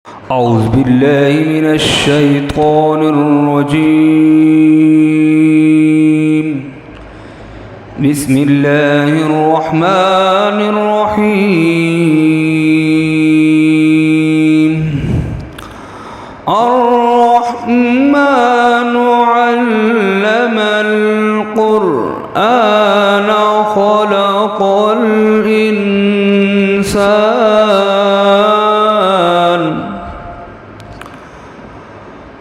أعوذ بالله من الشيطان الرجيم. بسم الله الرحمن الرحيم. الرحمن علم القرآن خلق الإنسان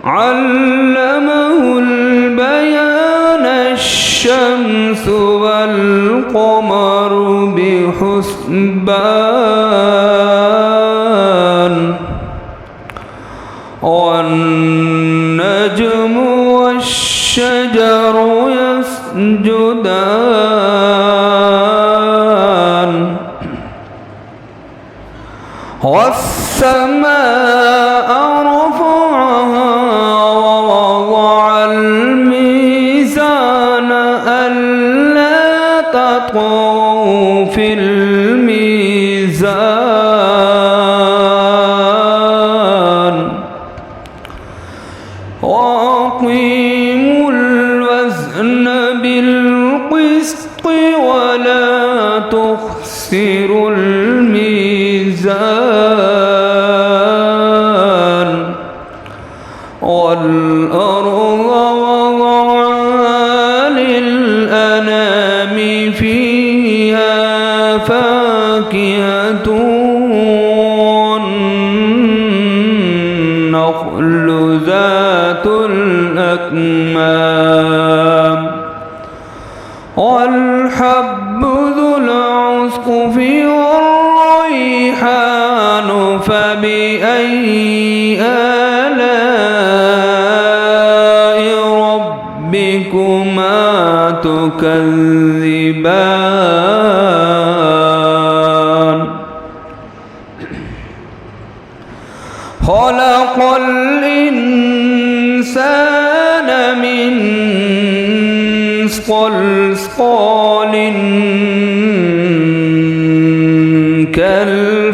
علمه البيان الشمس والقمر بحسبان والنجم والشجر يسجدان والسماء رفعها ووضع الميزان ألا تطغوا في الميزان وأقيموا الوزن بالقسط ولا تخسروا الميزان والأرض وضعها للأنام فيها فاكهة والنخل ذات الأكمام والحب ذو العصف والريحان فبأي آلاء ربكما تكذبان خلق الإنسان من صلصال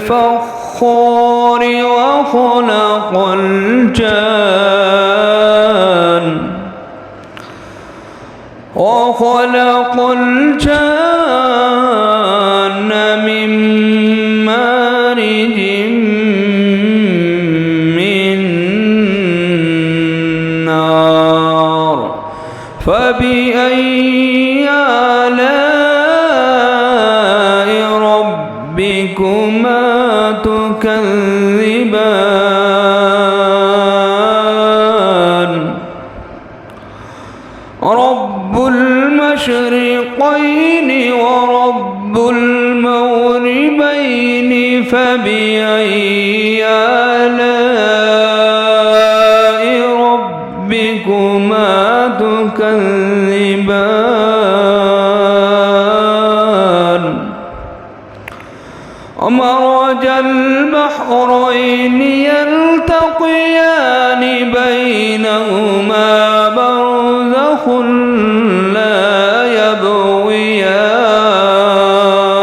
كالفخار وخلق الجان من مارج من نار فبأي آلاء ربكما تكذبان رب المشرقين ورب المغربين فبأي آلاء ربكما تكذبان مرج البحرين يلتقيان بينهما برزخ لا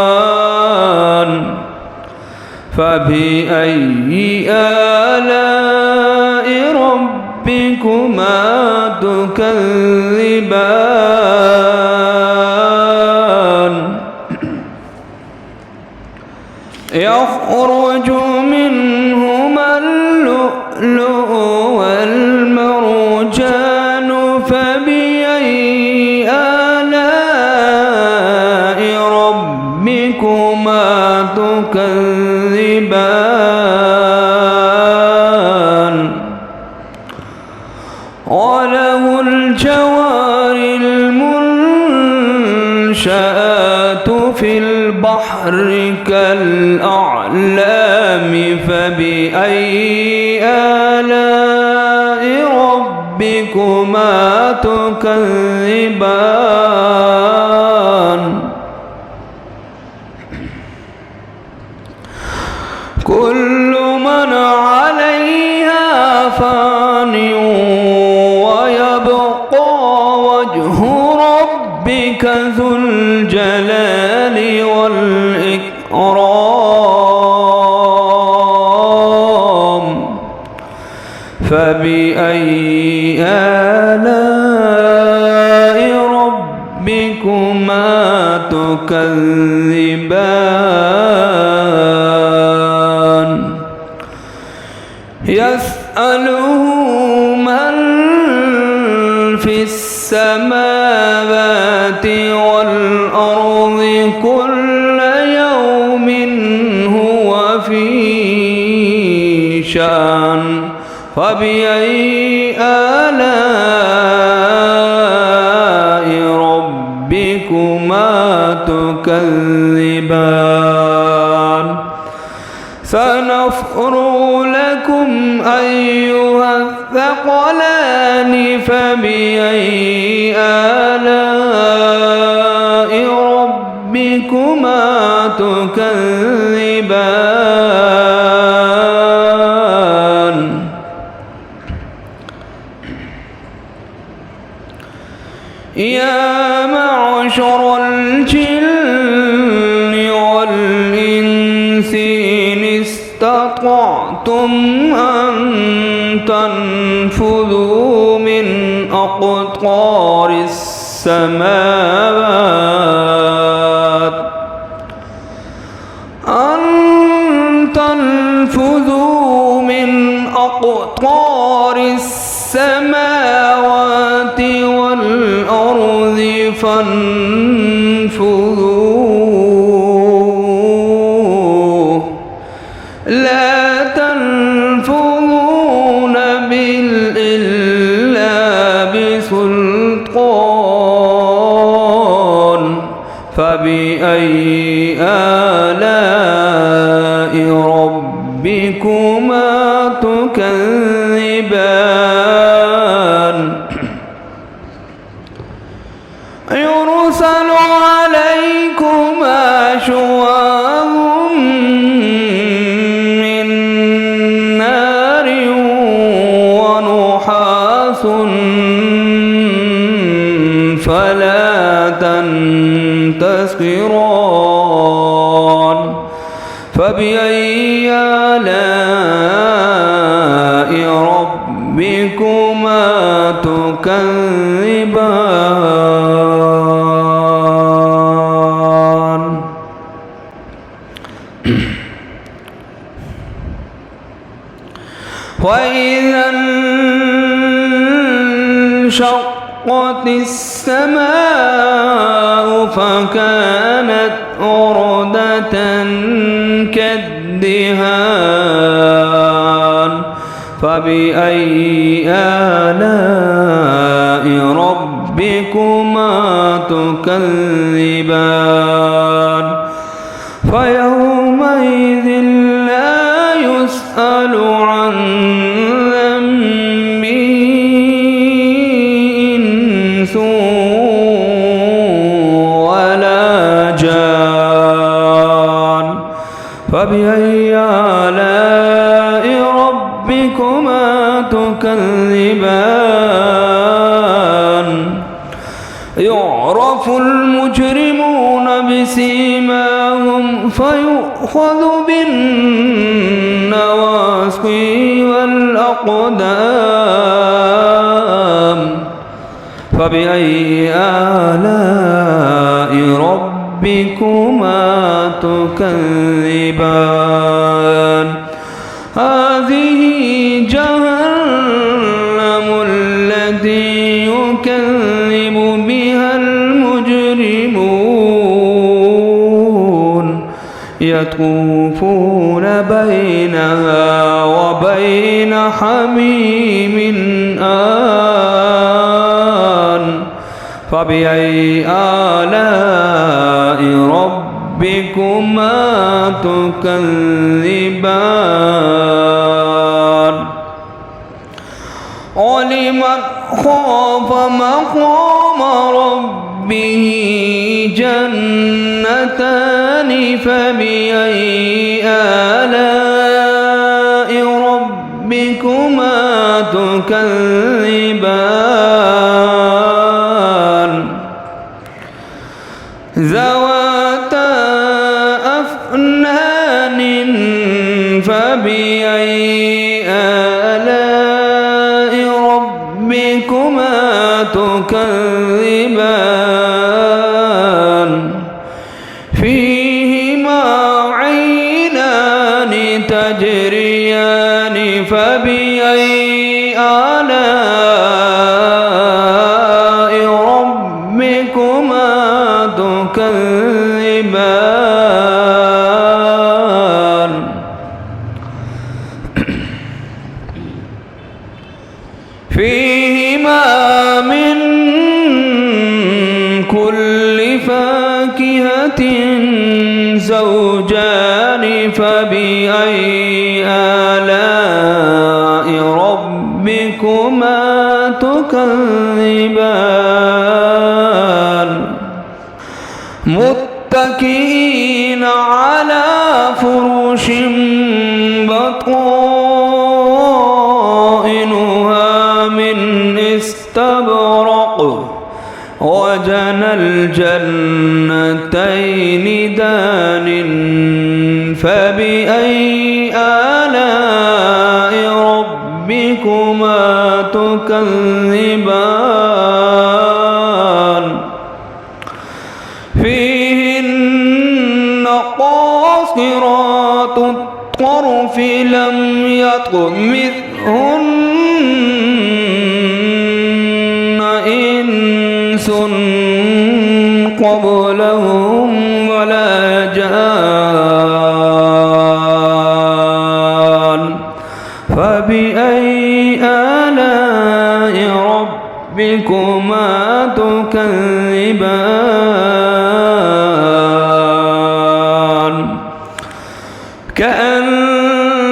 يبغيان فبأي آلاء ربكما تكذبان يخرج منهما اللؤلؤ والمرجان فبأي آلاء ربكما تكذبان وله الجوار المنشآت في البحر كالأعلام فبأي آلاء ربكما تكذبان كل من عليها فان ويبقى وجه ربك ذو الجلال والإكرام فبأي آلاء ربكما تكذبان يسأله من في السماوات والأرض كل يوم هو في شأن فبأي آلاء ربكما تكذبان سنفرغ لكم أيها الثقلان فبأي آلاء ربكما تكذبان يا معشر الجن والإنس إن استطعتم أن تنفذوا من أقطار السماوات أن تنفذوا من أقطار السماوات والأرض فانفذوا لا تنفذون إلا بسلطان فبأي آلاء ربكما تكذبان يرسل عليكما شواظ من نار ونحاس فلا تنتصران فبأي آلاء ربكما تكذبان وإذا انشقت السماء فكانت وردة كالدهان فبأي آلاء ربكما تكذبان فيومئذ لا يسأل عن ذنبه إنس ولا جان فبأي آلاء ربكما تكذبان يعرف المجرمون بسيماهم فيؤخذ بالنواصي والأقدام فبأي آلاء ربكما تكذبان هذه جهنم التي يكذب بها المجرمون يطوفون بينها وبين حميم آن فبأي آلاء ربكما تكذبان ولمن خاف مقام ربه جنتان فبأي آلاء ربكما تكذبان ذواتا أفنان فبأي آلاء فبأي آلاء ربكما تكذبان فيهما من كل فاكهة زوجان فبأي آلاء ربكما تكذبان متكئين على فرش بطائنها من استبرق وجنى الجنتين دان فبأي آلاء ربكما تكذبان فيهن قاصرات الطرف لم يطمثهن إنس قبلهم ولا جان فبأي آلاء ربكما تكذبان كأنهن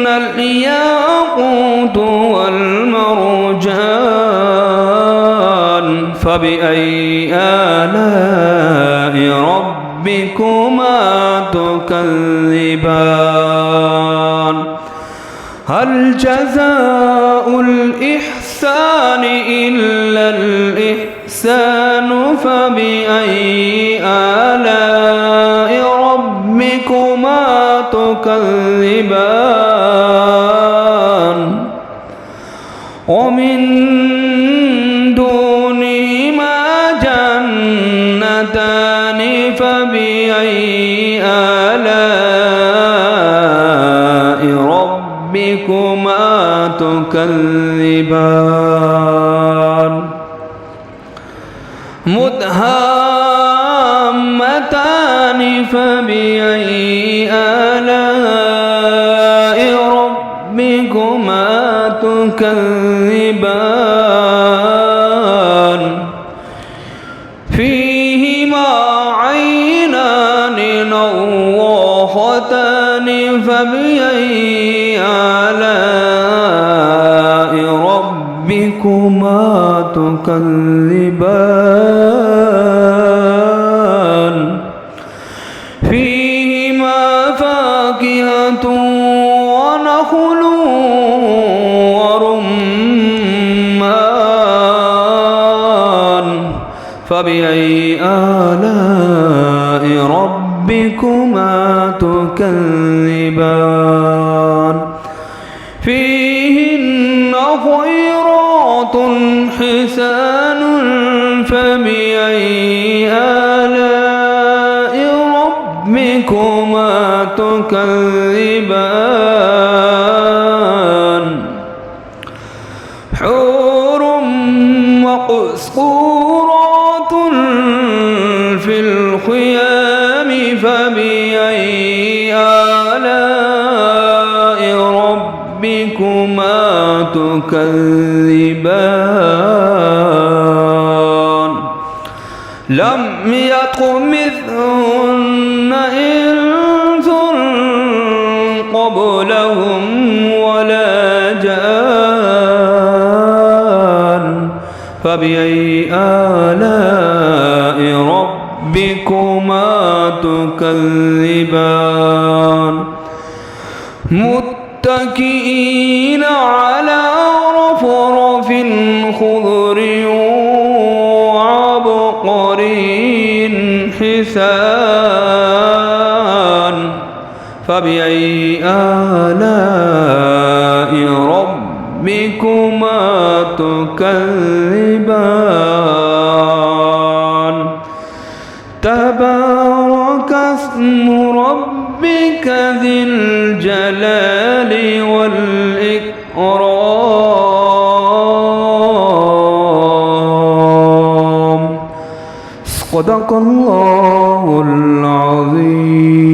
الياقوت والمرجان فبأي آلاء ربكما تكذبان هل جزاء الإحسان إلا الإحسان فبأي آلاء ربكما تكذبان ومن دونهما جنتان فبأي آلاء ربكما تكذبان مدهامتان فبأي آلاء ربكما تكذبان فيهما عينان نضاختان فبأي آلاء ربكما تكذبان فيهما فاكهة ونخل ورمان فبأي آلاء ربكما تكذبان فيهن خيرات حسان فبأي آلاء ربكما تكذبان حور مقصورات في الخيام فبأي آلاء ربكما تكذبان لم يطمثهن إنس قبلهم ولا جان فبأي آلاء ربكما تكذبان متكئين على رفرف خضر وعبقري حسان فبأي آلاء ربكما تكذبان تبارك اسم ربك ذي الجلال والإكرام. صدق الله العظيم.